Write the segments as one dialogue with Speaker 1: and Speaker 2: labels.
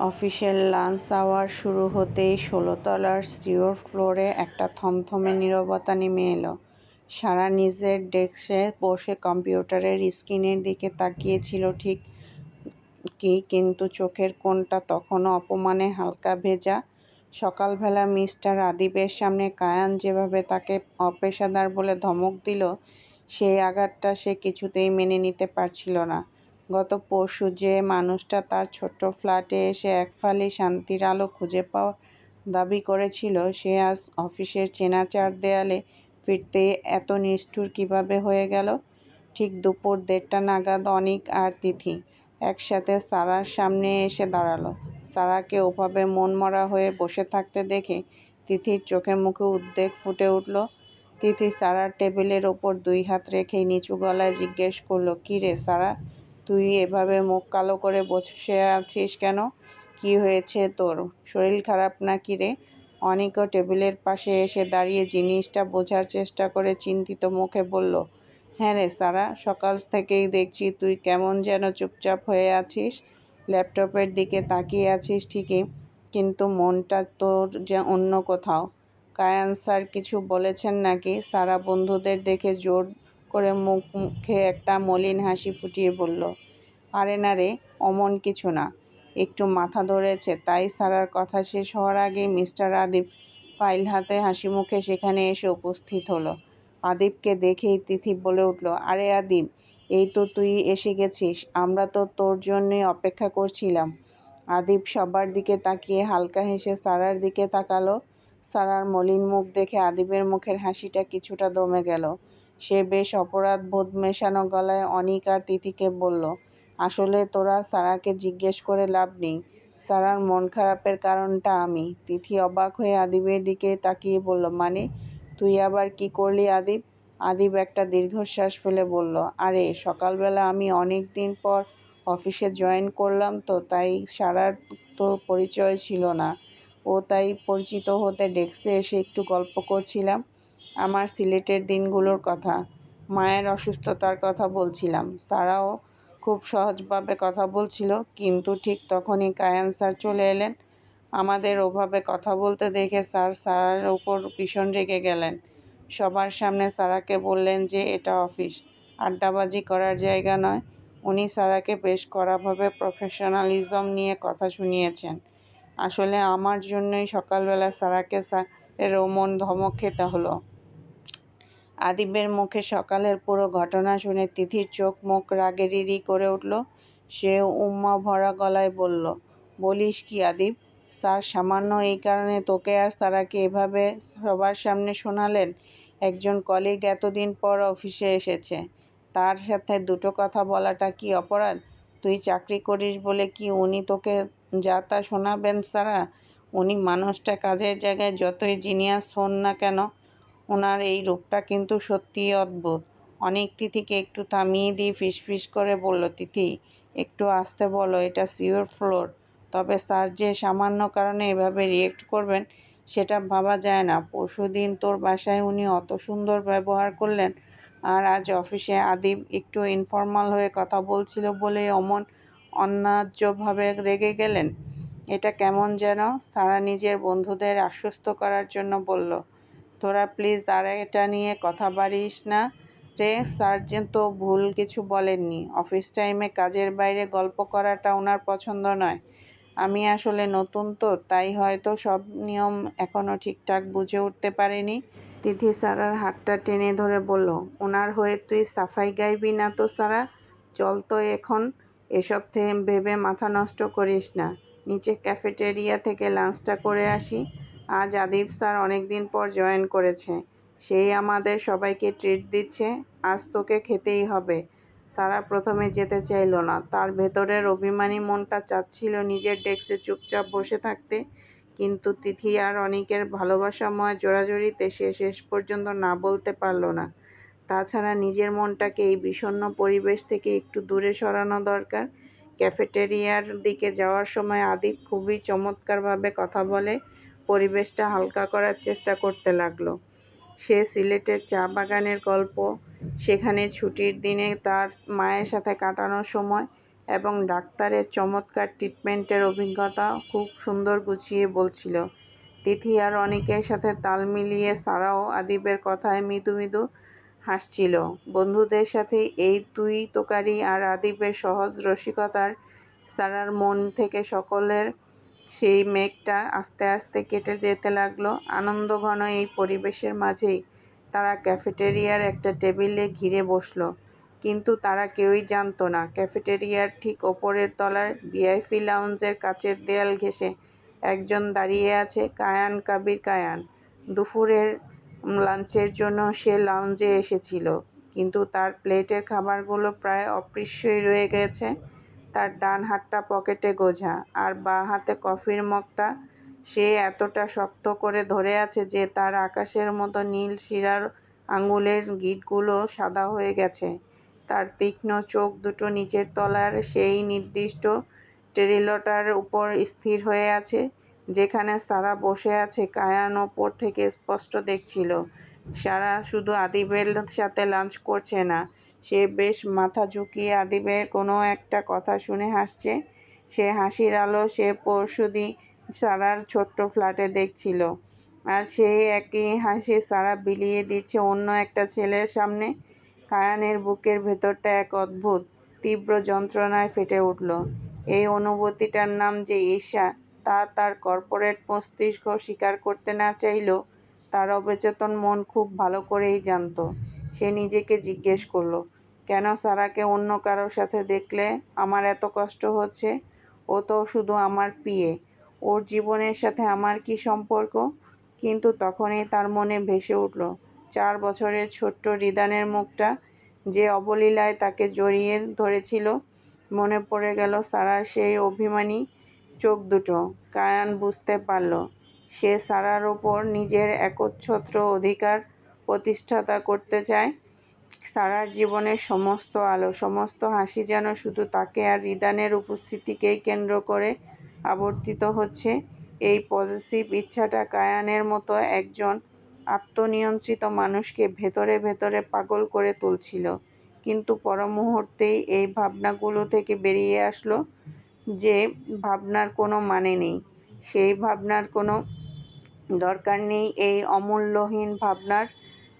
Speaker 1: অফিসের lunch hour শুরু হতেই ১৬ তলার সিওর ফ্লোরে একটা থমথমে নীরবতা নেমে এলো। সারা নিজের ডেস্কে বসে কম্পিউটারের স্ক্রিনের দিকে তাকিয়েছিল ঠিকই, কিন্তু চোখের কোণটা তখনও অপমানে হালকা ভেজা। সকালবেলা মিস্টার আদিবের সামনে কায়ান যেভাবে তাকে অপেশাদার বলে ধমক দিল, সেই আঘাতটা সে কিছুতেই মেনে নিতে পারছিল না। গত পরশু যে মানুষটা তার ছোট্ট ফ্ল্যাটে এসে এক ফালি শান্তির আলো খুঁজে পাওয়ার দাবি করেছিল, সে আজ অফিসের চেনা চার দেয়ালে ফিরতেই এত নিষ্ঠুর কীভাবে হয়ে গেল। ঠিক দুপুর ১:৩০ নাগাদ অনিক আর তিথি একসাথে সারার সামনে এসে দাঁড়ালো। সারাকে ওভাবে মনমরা হয়ে বসে থাকতে দেখে তিথির চোখে মুখে উদ্বেগ ফুটে উঠল। তিথি সারার টেবিলের ওপর ২ হাত রেখেই নিচু গলায় জিজ্ঞেস করলো, "কী রে সারা, তুই এভাবে মুখ কালো করে বসে আছিস কেন? কি হয়েছে তোর? শরীর খারাপ নাকি রে?" অনিকও টেবিলের পাশে এসে দাঁড়িয়ে জিনিসটা বোঝার চেষ্টা করে চিন্তিত মুখে বলল, "হ্যাঁ রে সারা, সকাল থেকেই দেখছি তুই কেমন যেন চুপচাপ হয়ে আছিস। ল্যাপটপের দিকে তাকিয়ে আছিস ঠিকই, কিন্তু মনটা তোর যে অন্য কোথাও। কায়ান স্যার কিছু বলেছেন নাকি?" সারা বন্ধুদের দেখে জোর করে মুখে একটা মলিন হাসি ফুটিয়ে বলল, "আরে না রে, অমন কিছু না, একটু মাথা ধরেছে তাই।" সারার কথা শেষ হওয়ার আগেই মিস্টার আদিব ফাইল হাতে হাসিমুখে সেখানে এসে উপস্থিত হলো। আদিবকে দেখেই তিথি বলে উঠল, "আরে আদিব, এই তো তুই এসে গেছিস, আমরা তো তোর জন্যই অপেক্ষা করছিলাম।" আদিব সবার দিকে তাকিয়ে হালকা হেসে সারার দিকে তাকালো। সারার মলিন মুখ দেখে আদিবের মুখের হাসিটা কিছুটা দমে গেল। সে বেশ অপরাধ বোধ মেশানো গলায় অনিক আর তিথিকে বলল, "আসলে তোরা সারাকে জিজ্ঞেস করে লাভ নেই, সারার মন খারাপের কারণটা আমি।" তিথি অবাক হয়ে আদিবের দিকে তাকিয়ে বলল, "মানে, তুই আবার কি করলি আদিব?" আদিব একটা দীর্ঘশ্বাস ফেলে বলল, "আরে সকালবেলা আমি অনেক দিন পর অফিসে জয়েন করলাম তো, তাই সারার তো পরিচয় ছিল না। তাই পরিচিত হতে ডেস্কে এসে একটু গল্প করছিলাম আমার সিলেটের দিনগুলোর কথা, মায়ের অসুস্থতার কথা বলছিলাম।" সারাও খুব সহজভাবে কথা বলছিল, কিন্তু ঠিক তখনই কায়ান স্যার চলে এলেন। আমাদের ওভাবে কথা বলতে দেখে স্যার সারার উপর ভীষণ রেগে গেলেন। সবার সামনে সারাকে বললেন যে এটা অফিস, আড্ডাবাজি করার জায়গা নয়। উনি সারাকে বেশ কড়াভাবে প্রফেশনালিজম নিয়ে কথা শুনিয়েছেন। আসলে আমার জন্যই সকালবেলা সারাকে স্যারের অমন ধমক খেতে হলো। আদিবের মুখে সকালের পুরো ঘটনা শুনে তিথির চোখ মুখ রাগে রিরি করে উঠল। সে উম্মা ভরা গলায় বলল, "বলিস কি আদিব, স্যার সামান্য এই কারণে তোকে আর সারাকে এভাবে সবার সামনে শোনালেন? একজন কলিগ এতদিন পর অফিসে এসেছে, তার সাথে দুটো কথা বলাটা কি অপরাধ? তুই চাকরি করিস বলে কি উনি তোকে যা তা শোনাবেন সারা? উনি মানুষটা কাজের জায়গায় যতই জিনিয়াস হন না কেন, ওনার এই রূপটা কিন্তু সত্যিই অদ্ভুত।" অনেক তিথিকে একটু থামিয়ে দিয়ে ফিসফিস করে বলল, "তিথি, একটু আস্তে বলো, এটা সিওর ফ্লোর। তবে স্যার যে সামান্য কারণে এভাবে রিয়েক্ট করবেন সেটা ভাবা যায় না। পরশুদিন তোর বাসায় উনি অত সুন্দর ব্যবহার করলেন, আর আজ অফিসে আদিব একটু ইনফর্মাল হয়ে কথা বলছিল বলেই অমন অন্যায্যভাবে রেগে গেলেন। এটা কেমন যেন।" সারা নিজের বন্ধুদের আশ্বস্ত করার জন্য বলল, "তোরা প্লিজ আর এটা নিয়ে কথা বাড়িস না রে, স্যার তো ভুল কিছু বলেননি। অফিস টাইমে কাজের বাইরে গল্প করাটা ওনার পছন্দ নয়। আমি আসলে নতুন তো, তাই হয়তো সব নিয়ম এখনও ঠিকঠাক বুঝে উঠতে পারিনি।" তিথি সারার হাতটা টেনে ধরে বলল, "ওনার হয়ে তুই সাফাই গাইবি না তো সারা? চল তো এখন, এসব ভেবে মাথা নষ্ট করিস না। নিচে ক্যাফেটেরিয়া থেকে লাঞ্চটা করে আসি। আজ আদিব স্যার অনেক দিন পর জয়েন করেছে, সেই আমাদের সবাইকে ট্রিট দিচ্ছে, আজ তোকে খেতেই হবে।" সারা প্রথমে যেতে চাইল না, তার ভেতরের অভিমানী মনটা চাচ্ছিল নিজের ডেস্কে চুপচাপ বসে থাকতে, কিন্তু তিথি আর অনিকের ভালোবাসাময় জোড়াজড়িতে সে শেষ পর্যন্ত না বলতে পারল না। তাছাড়া নিজের মনটাকে এই বিষণ্ণ পরিবেশ থেকে একটু দূরে সরানো দরকার। ক্যাফেটেরিয়ার দিকে যাওয়ার সময় আদিব খুবই চমৎকারভাবে কথা বলে পরিবেশটা হালকা করার চেষ্টা করতে লাগলো। সে সিলেটের চা বাগানের গল্প, সেখানে ছুটির দিনে তার মায়ের সাথে কাটানোর সময়, এবং ডাক্তারের চমৎকার ট্রিটমেন্টের অভিজ্ঞতা খুব সুন্দর গুছিয়ে বলছিল। তিথি আর অনিকের সাথে তাল মিলিয়ে সারাও আদিবের কথায় মৃদু মৃদু হাসছিল। বন্ধুদের সাথে এই তুই তোকারি আর আদিবের সহজ রসিকতার সারার মন থেকে সকলের সেই মেঘটা আস্তে আস্তে কেটে যেতে লাগলো। আনন্দঘন এই পরিবেশের মাঝেই তারা ক্যাফেটেরিয়ার একটা টেবিলে ঘিরে বসল। কিন্তু তারা কেউই জানতো না ক্যাফেটেরিয়ার ঠিক ওপরের তলার ভিআইপি লাউঞ্জের কাচের দেয়াল ঘেঁষে একজন দাঁড়িয়ে আছে, কায়ান কাবির কায়ান। দুপুরের লাঞ্চের জন্য সে লাউঞ্জে এসেছিল, কিন্তু তার প্লেটের খাবারগুলো প্রায় অস্পৃশ্যই রয়ে গেছে। তার ডান হাতটা পকেটে গোঁজা, আর বাঁ হাতে কফির মগটা সে এতটা শক্ত করে ধরে আছে যে তার আকাশের মতো নীল শিরার আঙুলের গিঁটগুলো সাদা হয়ে গেছে। তার তীক্ষ্ণ চোখ দুটো নিচের তলার সেই নির্দিষ্ট টেরিলটার উপর স্থির হয়ে আছে, যেখানে সারা বসে আছে। কায়ান ওপর থেকে স্পষ্ট দেখছিল সারা শুধু আদিবের সাথে লাঞ্চ করছে না, সে বেশ মাথা ঝুঁকিয়ে আদিবের কোনো একটা কথা শুনে হাসছে। সে হাসির আলো সে পরশুদিন সারার ছোট্ট ফ্ল্যাটে দেখছিল, আর সেই একই হাসি সারা বিলিয়ে দিচ্ছে অন্য একটা ছেলের সামনে। কায়ানের বুকের ভেতরটা এক অদ্ভুত তীব্র যন্ত্রণায় ফেটে উঠল। এই অনুভূতিটার নাম যে ঈর্ষা, তা তার কর্পোরেট মস্তিষ্ক স্বীকার করতে না চাইলেও তার অবচেতন মন খুব ভালো করেই জানত। সে নিজেকে জিজ্ঞেস করল, কেন সারাকে অন্য কারোর সাথে দেখলে আমার এত কষ্ট হচ্ছে? ও তো শুধু আমার পিএ, ওর জীবনের সাথে আমার কী সম্পর্ক? কিন্তু তখনই তার মনে ভেসে উঠল 4 বছরের ছোট্ট রিদানের মুখটা, যে অবলীলায় তাকে জড়িয়ে ধরেছিল। মনে পড়ে গেল সারার সেই অভিমানী চোখ দুটো। কায়ান বুঝতে পারল সে সারার ওপর নিজের একচ্ছত্র অধিকার প্রতিষ্ঠাতা করতে চায়। সারার জীবনের সমস্ত আলো, সমস্ত হাসি যেন শুধু তাকে আর রিদানের উপস্থিতিকেই কেন্দ্র করে আবর্তিত হচ্ছে। এই পজেসিভ ইচ্ছাটা কায়ানের মতো একজন আত্মনিয়ন্ত্রিত মানুষকে ভেতরে ভেতরে পাগল করে তুলছিল। কিন্তু পর মুহূর্তেই এই ভাবনাগুলো থেকে বেরিয়ে আসলো যে ভাবনার কোনো মানে নেই, সেই ভাবনার কোনো দরকার নেই, এই অমূল্যহীন ভাবনার।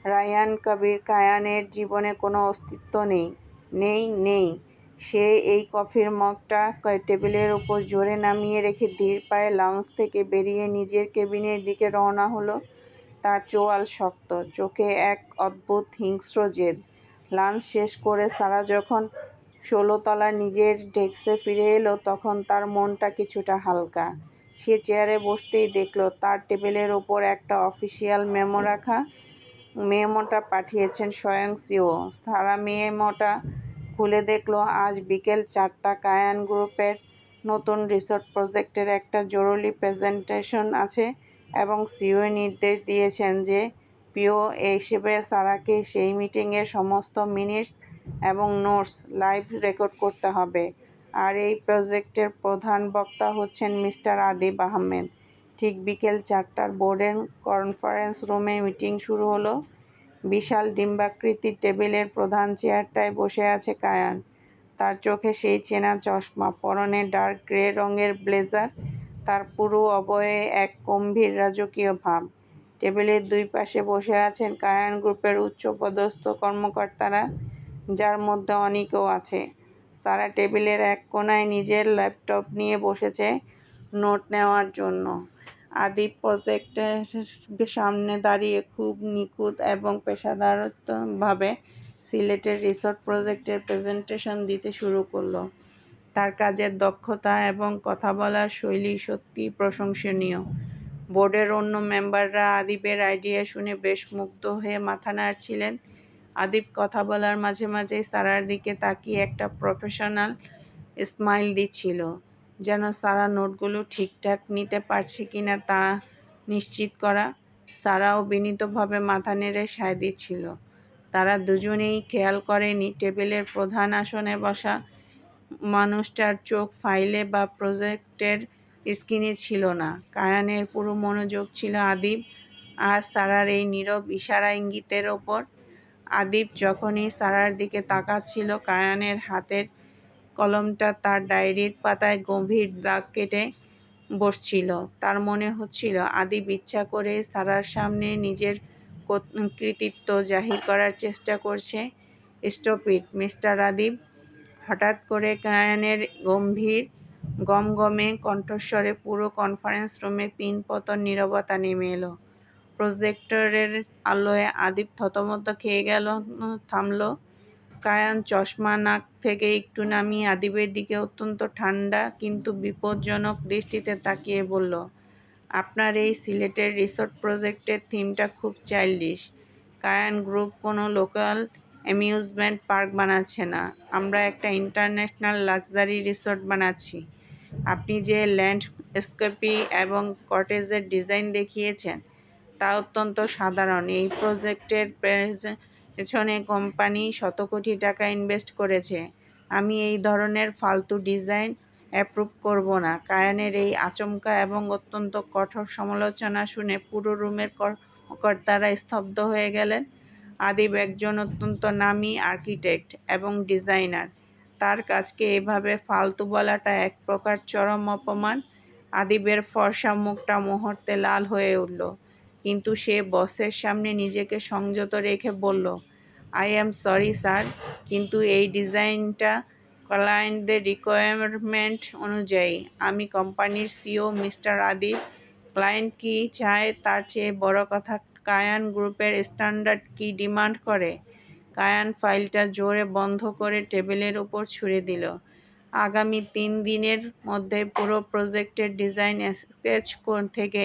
Speaker 1: রায়ান কাবির কায়ানের জীবনে কোনো অস্তিত্ব নেই, নেই, নেই। সে এই কফির মগটা টেবিলের ওপর জোরে নামিয়ে রেখে ধীর পায়ে লাউঞ্জ থেকে বেরিয়ে নিজের কেবিনের দিকে রওনা হলো। তার চোয়াল শক্ত, চোখে এক অদ্ভুত হিংস্র জেদ। লাঞ্চ শেষ করে সারা যখন 16 তলার নিজের ডেস্কে ফিরে এলো, তখন তার মনটা কিছুটা হালকা। সে চেয়ারে বসতেই দেখল তার টেবিলের ওপর একটা অফিসিয়াল মেমো রাখা। মেমোটা পাঠিয়েছেন স্বয়ং সিও। সারা মেমোটা খুলে দেখল আজ বিকেল 4টা কায়ান গ্রুপের নতুন রিসোর্ট প্রজেক্টের একটা জরুরি প্রেজেন্টেশন আছে, এবং সিও নির্দেশ দিয়েছেন যে পিও হিসেবে সারাকে সেই মিটিংয়ের সমস্ত মিনিটস এবং নোটস লাইভ রেকর্ড করতে হবে। আর এই প্রজেক্টের প্রধান বক্তা হচ্ছেন মিস্টার আদিব আহমেদ। ঠিক বিকেল 4টার বোর্ডের কনফারেন্স রুমে মিটিং শুরু হলো। বিশাল ডিম্বাকৃতির টেবিলের প্রধান চেয়ারটায় বসে আছে কায়ান। তার চোখে সেই চেনা চশমা, পরনে ডার্ক গ্রে রঙের ব্লেজার, তার পুরো অবয়বে এক গম্ভীর রাজকীয় ভাব। টেবিলের দুই পাশে বসে আছেন কায়ান গ্রুপের উচ্চপদস্থ কর্মকর্তারা, যার মধ্যে অনেকেও আছে। সারা টেবিলের এক কোণায় নিজের ল্যাপটপ নিয়ে বসেছে নোট নেওয়ার জন্য। আদিব প্রজেক্টের সামনে দাঁড়িয়ে খুব নিখুঁত এবং পেশাদারভাবে সিলেটের রিসোর্ট প্রজেক্টের প্রেজেন্টেশন দিতে শুরু করলো। তার কাজের দক্ষতা এবং কথা বলার শৈলী সত্যিই প্রশংসনীয়। বোর্ডের অন্য মেম্বাররা আদিবের আইডিয়া শুনে বেশ মুগ্ধ হয়ে মাথা নাড়ছিলেন। আদিব কথা বলার মাঝে মাঝেই সারার দিকে তাকিয়ে একটা প্রফেশনাল স্মাইল দিচ্ছিল, যেন সারা নোটগুলো ঠিকঠাক নিতে পারছে কিনা তা নিশ্চিত করা। সারাও বিনীতভাবে মাথা নেড়ে সায় দিচ্ছিল। তারা দুজনেই খেয়াল করেনি টেবিলের প্রধান আসনে বসা মানুষটার চোখ ফাইলে বা প্রজেক্টের স্ক্রিনে ছিল না। কায়ানের পুরো মনোযোগ ছিল আদিব আর সারার এই নীরব ইশারা ইঙ্গিতের ওপর। আদিব যখনই সারার দিকে তাকাচ্ছিল, কায়ানের হাতের কলমটা তার ডায়েরির পাতায় গভীর দাগ কেটে বসছিল। তার মনে হচ্ছিল আদিব ইচ্ছা করে সারার সামনে নিজের কৃতিত্ব জাহির করার চেষ্টা করছে। Stop it, mister Adib. হঠাৎ করে কায়ানের গম্ভীর গমগমে কণ্ঠস্বরে পুরো কনফারেন্স রুমে পিনপতন নীরবতা নেমে এলো। প্রজেক্টরের আলোয় আদিব থতমত খেয়ে গেল, থামল। কায়ান চশমা নাক থেকে একটু নামিয়ে আদিবের দিকে অত্যন্ত ঠান্ডা কিন্তু বিপজ্জনক দৃষ্টিতে তাকিয়ে বলল, আপনার এই সিলেটের রিসোর্ট প্রজেক্টের থিমটা খুব চাইল্ডিশ। কায়ান গ্রুপ কোনো লোকাল অ্যামিউজমেন্ট পার্ক বানাচ্ছে না, আমরা একটা ইন্টারন্যাশনাল লাক্সারি রিসোর্ট বানাচ্ছি। আপনি যে ল্যান্ডস্কেপি এবং কটেজের ডিজাইন দেখিয়েছেন তা অত্যন্ত সাধারণ। এই প্রজেক্টের পেছনে কোম্পানি শত কোটি টাকা ইনভেস্ট করেছে। আমি এই ধরনের ফালতু ডিজাইন অ্যাপ্রুভ করব না। কায়ানের এই আচমকা এবং অত্যন্ত কঠোর সমালোচনা শুনে পুরো রুমের কর্তারা স্তব্ধ হয়ে গেলেন। আদিব একজন অত্যন্ত নামী আর্কিটেক্ট এবং ডিজাইনার। তার কাজকে এভাবে ফালতু বলাটা এক প্রকার চরম অপমান। আদিবের ফর্সা মুখটা মুহূর্তে লাল হয়ে উঠল, কিন্তু সে বসের সামনে নিজেকে সংযত রেখে বলল, আই অ্যাম সরি স্যার, কিন্তু এই ডিজাইনটা ক্লায়েন্টদের রিকোয়ারমেন্ট অনুযায়ী। আমি কোম্পানির সিইও মিস্টার আদিব। ক্লায়েন্ট কী চায় তার চেয়ে বড় কথা কায়ান গ্রুপের স্ট্যান্ডার্ড কী ডিমান্ড করে। কায়ান ফাইলটা জোরে বন্ধ করে টেবিলের উপর ছুঁড়ে দিল। আগামী 3 দিনের মধ্যে পুরো প্রজেক্টের ডিজাইন স্কেচ থেকে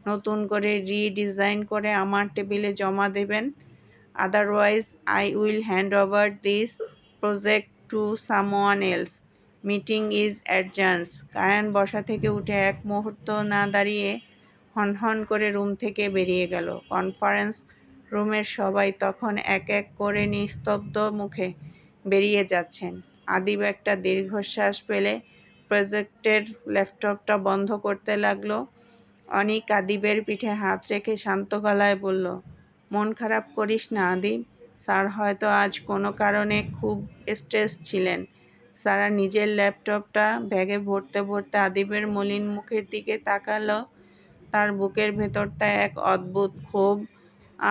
Speaker 1: নতুন করে রিডিজাইন করে আমার টেবিলে জমা দেবেন। Otherwise I will hand over this project to someone else. Meeting is adjourned. কায়ান বসা থেকে উঠে এক মুহূর্ত না দাঁড়িয়ে হনহন করে রুম থেকে বেরিয়ে গেল। কনফারেন্স রুমের সবাই তখন এক এক করে নিস্তব্ধ মুখে বেরিয়ে যাচ্ছেন। আদিব একটা দীর্ঘশ্বাস ফেলে প্রজেক্টের ল্যাপটপটা বন্ধ করতে লাগলো। অনিক আদিবের পিঠে হাত রেখে শান্ত গলায় বলল, মন খারাপ করিস না আদিব, স্যার হয়তো আজ কোনো কারণে খুব স্ট্রেস ছিলেন। সারা নিজের ল্যাপটপটা ব্যাগে ভরতে ভরতে আদিবের মলিন মুখের দিকে তাকালো। তার বুকের ভেতরটা এক অদ্ভুত ক্ষোভ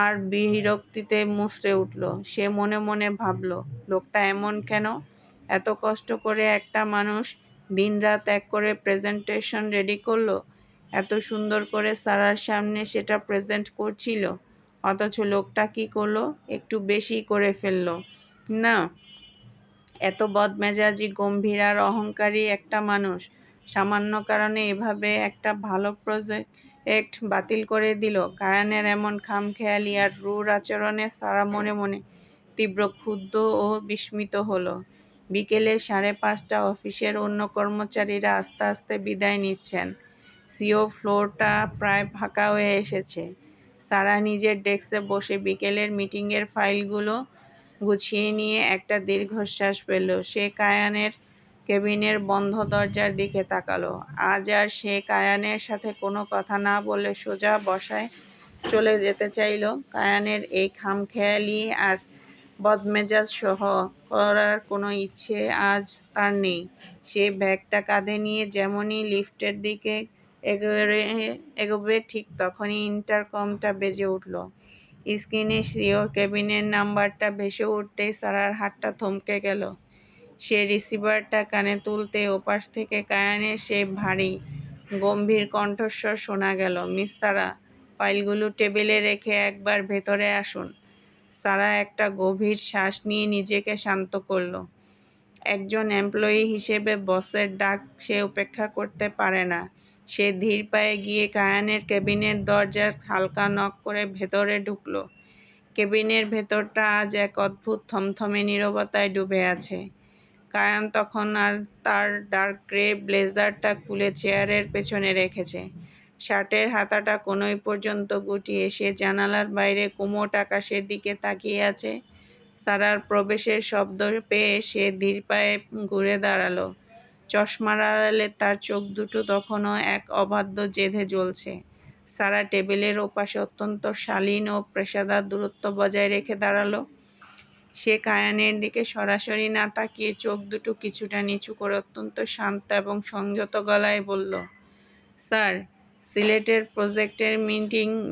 Speaker 1: আর বিরক্তিতে মুচড়ে উঠল। সে মনে মনে ভাবল, লোকটা এমন কেন? এত কষ্ট করে একটা মানুষ দিনরাত এক করে প্রেজেন্টেশন রেডি করলো, এত সুন্দর করে সারার সামনে সেটা প্রেজেন্ট করছিল, অথচ লোকটা কী করলো? একটু বেশি করে ফেললো না? এত বদমেজাজি, গম্ভীর আর অহংকারী একটা মানুষ সামান্য কারণে এভাবে একটা ভালো প্রজেক্ট বাতিল করে দিল। কায়ানের এমন খামখেয়ালি আর রূঢ় আচরণে সারা মনে মনে তীব্র ক্ষুব্ধ ও বিস্মিত হলো। বিকেলে 5:30 অফিসের অন্য কর্মচারীরা আস্তে আস্তে বিদায় নিচ্ছেন। সিও ফ্লোরটা প্রায় ফাঁকা হয়ে এসেছে। সারা নিজের ডেস্কে বসে বিকেলের মিটিংয়ের ফাইলগুলো গুছিয়ে নিয়ে একটা দীর্ঘশ্বাস ফেলল। সে কায়ানের কেবিনের বন্ধ দরজার দিকে তাকালো। আজ আর সে কায়ানের সাথে কোনো কথা না বলে সোজা বসায় চলে যেতে চাইল। কায়ানের এই খামখেয়ালি আর বদমেজাজ সহ করার কোনো ইচ্ছে আজ তার নেই। সে ব্যাগটা কাঁধে নিয়ে যেমনই লিফটের দিকে এগোবে ঠিক তখনই ইন্টারকমটা বেজে উঠল। স্ক্রিনে সিওর কেবিনের নাম্বারটা ভেসে উঠতেই সারার হাতটা থমকে গেল। সে রিসিভারটা কানে তুলতে ওপাশ থেকে কায়ানের সেই ভারী গম্ভীর কণ্ঠস্বর শোনা গেল, মিস সারা, ফাইলগুলো টেবিলে রেখে একবার ভেতরে আসুন। সারা একটা গভীর শ্বাস নিয়ে নিজেকে শান্ত করল। একজন এমপ্লয়ি হিসেবে বসের ডাক সে উপেক্ষা করতে পারে না। সে ধীর পায়ে গিয়ে কায়ানের কেবিনের দরজার হালকা নক করে ভেতরে ঢুকল। কেবিনের ভেতরটা আজ এক অদ্ভুত থমথমে নীরবতায় ডুবে আছে। কায়ান তখন আর তার ডার্ক গ্রে ব্লেজারটা খুলে চেয়ারের পেছনে রেখেছে। শার্টের হাতাটা কোনোই পর্যন্ত গুটিয়ে সে জানালার বাইরে কুমোট আকাশের দিকে তাকিয়ে আছে। সারার প্রবেশের শব্দ পেয়ে সে ধীর পায়ে ঘুরে দাঁড়ালো। চশমার আড়ালে তার চোখ দুটো তখনও এক অবাধ্য জেদে জ্বলছে। সারা টেবিলের ওপাশে অত্যন্ত শালীন ও পেশাদার দূরত্ব বজায় রেখে দাঁড়ালো। সে কায়ানের দিকে সরাসরি না তাকিয়ে চোখ দুটো কিছুটা নিচু করে অত্যন্ত শান্ত এবং সংযত গলায় বলল, স্যার, সিলেটের প্রজেক্টের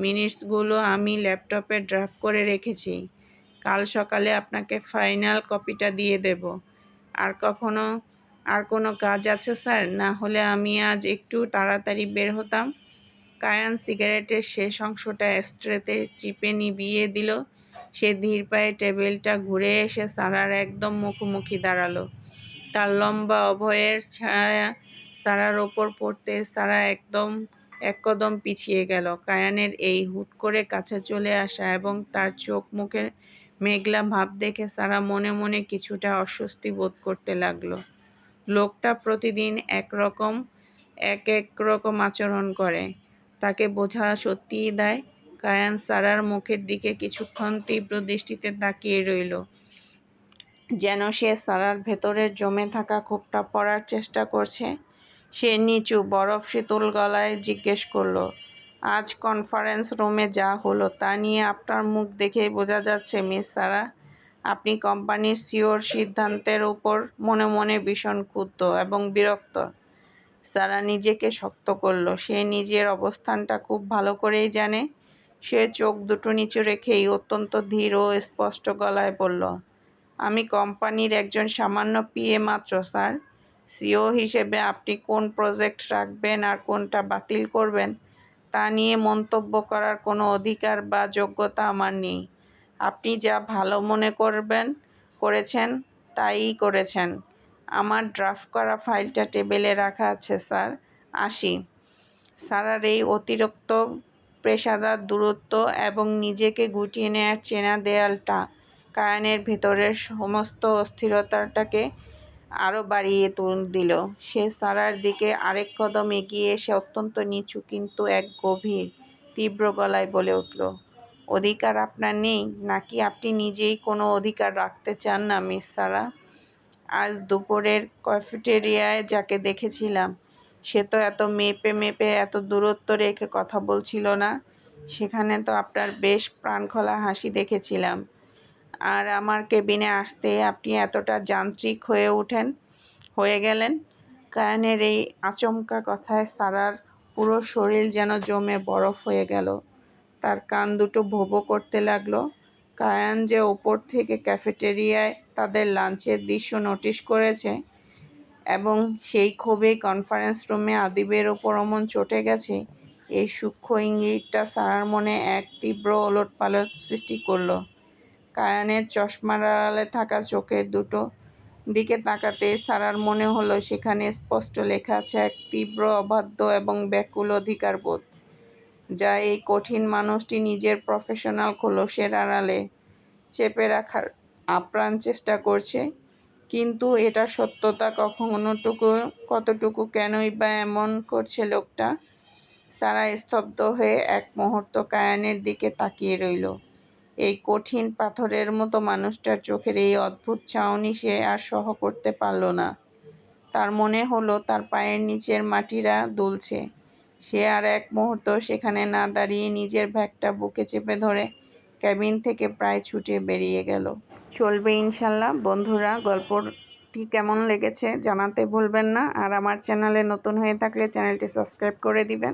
Speaker 1: মিনিটসগুলো আমি ল্যাপটপে ড্রাফট করে রেখেছি। কাল সকালে আপনাকে ফাইনাল কপিটা দিয়ে দেব। আর কোনো কাজ আছে স্যার? না হলে আমি আজ একটু তাড়াতাড়ি বের হতাম। কায়ান সিগারেটের শেষ অংশটা অ্যাশট্রেতে চিপে নিভিয়ে দিল। সে ধীর পায়ে টেবিলটা ঘুরে এসে সারার একদম মুখোমুখি দাঁড়ালো। তার লম্বা অভয়ের ছায়া সারার ওপর পড়তে সারা এক কদম পিছিয়ে গেল। কায়ানের এই হুট করে কাছে চলে আসা এবং তার চোখ মুখে মেঘলা ভাব দেখে সারা মনে মনে কিছুটা অস্বস্তি বোধ করতে লাগলো। লোকটা প্রতিদিন এক রকম আচরণ করে, তাকে বোঝা সত্যিই দায়। কায়ান সারার মুখের দিকে কিছুক্ষণ তীব্র দৃষ্টিতে তাকিয়ে রইল, যেন সে সারার ভেতরের জমে থাকা ক্ষোভটা পড়ার চেষ্টা করছে। সে নিচু বরফ শীতল গলায় জিজ্ঞেস করল, আজ কনফারেন্স রুমে যা হলো তা নিয়ে আপনার মুখ দেখেই বোঝা যাচ্ছে মিস সারা, আপনি কোম্পানির সিওর সিদ্ধান্তের উপর মনে মনে ভীষণ ক্ষুব্ধ এবং বিরক্ত। সারা নিজেকে শক্ত করল। সে নিজের অবস্থানটা খুব ভালো করেই জানে। সে চোখ দুটো নিচু রেখেই অত্যন্ত ধীর ও স্পষ্ট গলায় বলল, আমি কোম্পানির একজন সামান্য পিএ মাত্র স্যার। সিও হিসেবে আপনি কোন প্রজেক্ট রাখবেন আর কোনটা বাতিল করবেন তা নিয়ে মন্তব্য করার কোনো অধিকার বা যোগ্যতা আমার নেই। আপনি যা ভালো মনে করেছেন তাই করেছেন। আমার ড্রাফট করা ফাইলটা টেবিলে রাখা আছে স্যার, আসি। সারার এই অতিরিক্ত পেশাদার দূরত্ব এবং নিজেকে গুটিয়ে নেওয়ার চেনা দেয়ালটা কায়ানের ভেতরের সমস্ত অস্থিরতাটাকে আরও বাড়িয়ে দিল। সে সারার দিকে আরেক কদম এগিয়ে এসে অত্যন্ত নিচু কিন্তু এক গভীর তীব্র গলায় বলে উঠল, অধিকার আপনার নেই, নাকি আপনি নিজেই কোনো অধিকার রাখতে চান না মিস সারা? আজ দুপুরের ক্যাফেটেরিয়ায় যাকে দেখেছিলাম সে তো এত মেপে এত দূরত্ব রেখে কথা বলছিল না। সেখানে তো আপনার বেশ প্রাণখোলা হাসি দেখেছিলাম। আর আমার কেবিনে আসতেই আপনি এতটা যান্ত্রিক হয়ে গেলেন। কায়ানের এই আচমকা কথায় সারার পুরো শরীর যেন জমে বরফ হয়ে গেল। তার কান দুটো ভোঁ করতে লাগলো। কায়ান যে ওপর থেকে ক্যাফেটেরিয়ায় তাদের লাঞ্চের দৃশ্য নোটিশ করেছে এবং সেই ক্ষোভেই কনফারেন্স রুমে আদিবের ওপর অমন চটে গেছে, এই সূক্ষ্ম ইঙ্গিতটা সারার মনে এক তীব্র ওলটপালট সৃষ্টি করল। কায়ানের চশমার আড়ালে থাকা চোখের দুটো দিকে তাকাতে সারার মনে হলো সেখানে স্পষ্ট লেখা আছে এক তীব্র অবাধ্য এবং ব্যাকুল অধিকারবোধ, যা এই কঠিন মানুষটি নিজের প্রফেশনাল খোলসের আড়ালে চেপে রাখার আপ্রাণ চেষ্টা করছে। কিন্তু এটা সত্যতা কতটুকু, কেনই বা এমন করছে লোকটা? সারা স্তব্ধ হয়ে এক মুহূর্ত কায়ানের দিকে তাকিয়ে রইল। এই কঠিন পাথরের মতো মানুষটার চোখের এই অদ্ভুত চাউনি সে আর সহ্য করতে পারল না। তার মনে হলো তার পায়ের নিচের মাটিরা দুলছে। সে আর এক মুহূর্ত সেখানে না দাঁড়িয়ে নিজের ব্যাগটা বুকে চেপে ধরে কেবিন থেকে প্রায় ছুটে বেরিয়ে গেল। চলবে ইনশাল্লাহ। বন্ধুরা, গল্পটি কেমন লেগেছে জানাতে ভুলবেন না। আর আমার চ্যানেলে নতুন হয়ে থাকলে চ্যানেলটি সাবস্ক্রাইব করে দিবেন।